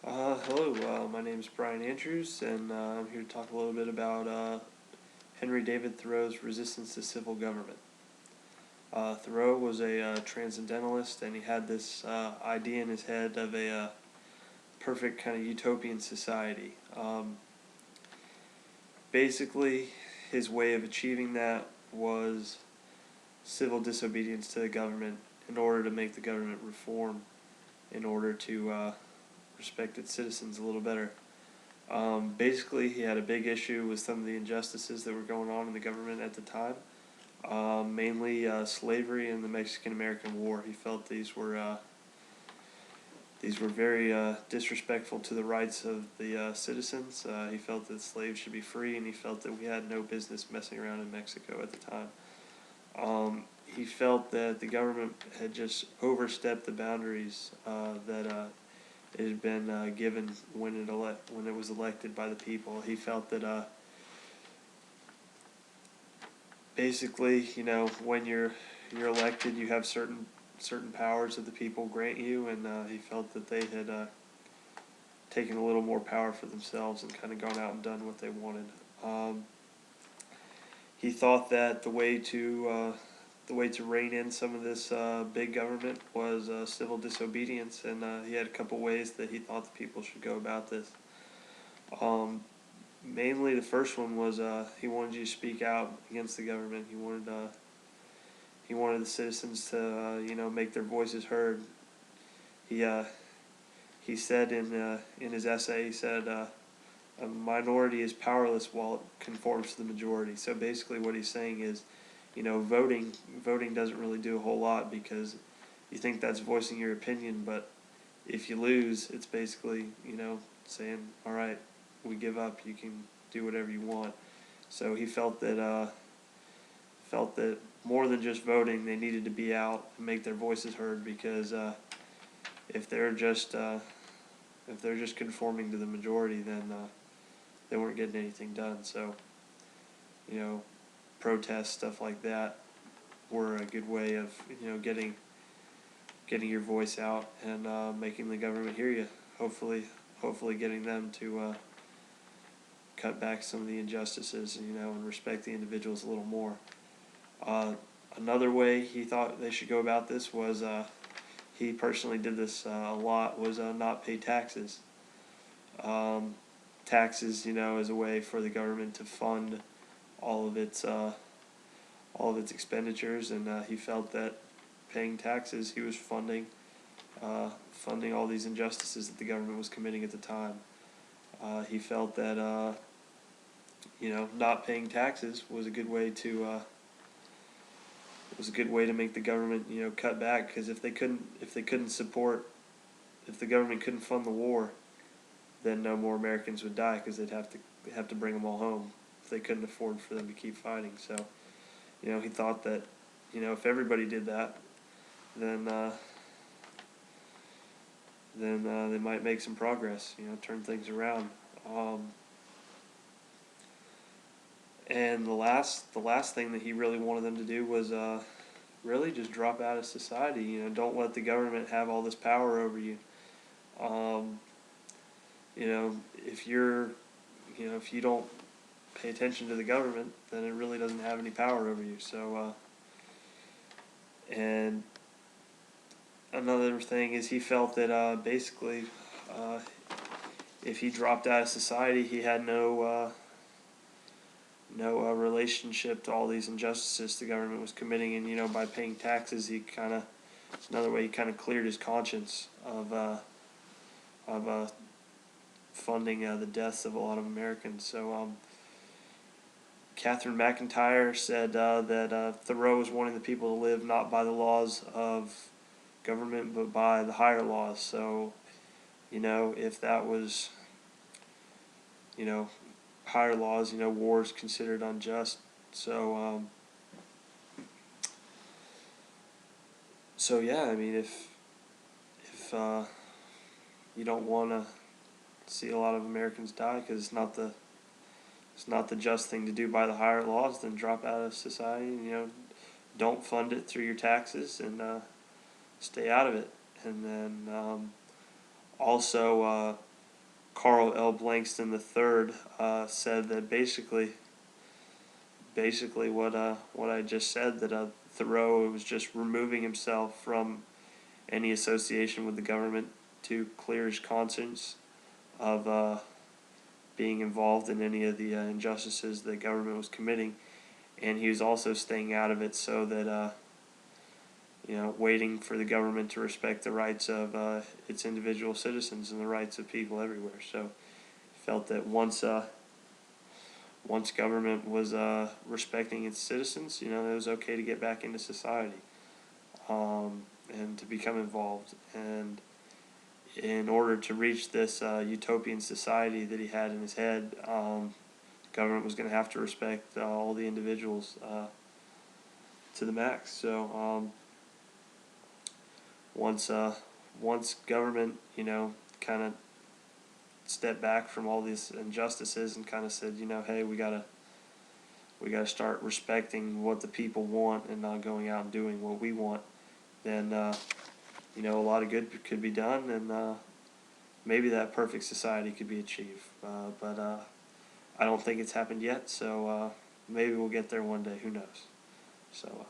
Hello, my name is Brian Andrews, and I'm here to talk a little bit about Henry David Thoreau's resistance to civil government. Thoreau was a transcendentalist, and he had this idea in his head of a perfect kind of utopian society. Basically, his way of achieving that was civil disobedience to the government in order to make the government reform, in order to respect its citizens a little better. Basically, he had a big issue with some of the injustices that were going on in the government at the time, mainly slavery and the Mexican-American War. He felt these were very disrespectful to the rights of the citizens. He felt that slaves should be free, and he felt that we had no business messing around in Mexico at the time. He felt that the government had just overstepped the boundaries that it had been given when it was elected by the people. He felt that basically, when you're elected, you have certain powers that the people grant you, and he felt that they had taken a little more power for themselves and kind of gone out and done what they wanted. He thought that the way to rein in some of this big government was civil disobedience, and he had a couple ways that he thought the people should go about this. Um, Mainly, the first one was he wanted you to speak out against the government. He wanted the citizens to make their voices heard. He uh, he said in his essay, he said a minority is powerless while it conforms to the majority. So basically, what he's saying is, voting doesn't really do a whole lot because you think that's voicing your opinion, but if you lose, it's basically saying, all right, we give up. You can do whatever you want. So he felt that more than just voting, they needed to be out and make their voices heard because if they're just if they're just conforming to the majority, then they weren't getting anything done. So you know, protests, stuff like that, were a good way of getting your voice out and making the government hear you. Hopefully, getting them to cut back some of the injustices, and respect the individuals a little more. Uh, Another way he thought they should go about this was he personally did this a lot was not pay taxes. Um, Taxes, is a way for the government to fund all of its uh, all of its expenditures, and he felt that paying taxes, he was funding all these injustices that the government was committing at the time. He felt that not paying taxes was a good way to make the government cut back, because if the government couldn't fund the war, then no more Americans would die because they'd have to bring them all home if they couldn't afford for them to keep fighting. So he thought that if everybody did that, then they might make some progress, turn things around. Um, and the last thing that he really wanted them to do was really just drop out of society. Don't let the government have all this power over you. Um, if if you don't pay attention to the government, then it really doesn't have any power over you. So, and another thing is he felt that basically, uh, if he dropped out of society, he had no relationship to all these injustices the government was committing, and by paying taxes, it's another way he kind of cleared his conscience of funding the deaths of a lot of Americans. So Catherine McIntyre said that Thoreau was wanting the people to live not by the laws of government but by the higher laws. So if that was higher laws, war is considered unjust. So yeah, I mean, if you don't want to see a lot of Americans die because it's not the just thing to do by the higher laws, then drop out of society. Don't fund it through your taxes, and stay out of it. And then also Carl L. Blankston III said that basically what I just said, that Thoreau was just removing himself from any association with the government to clear his conscience of being involved in any of the injustices the government was committing, and he was also staying out of it so that waiting for the government to respect the rights of its individual citizens and the rights of people everywhere. So he felt that once government was respecting its citizens, it was okay to get back into society and to become involved. And in order to reach this utopian society that he had in his head, government was going to have to respect all the individuals to the max. So once government, kind of stepped back from all these injustices and kind of said, hey, we gotta start respecting what the people want and not going out and doing what we want, then a lot of good could be done, and maybe that perfect society could be achieved. But I don't think it's happened yet, so maybe we'll get there one day. Who knows? So.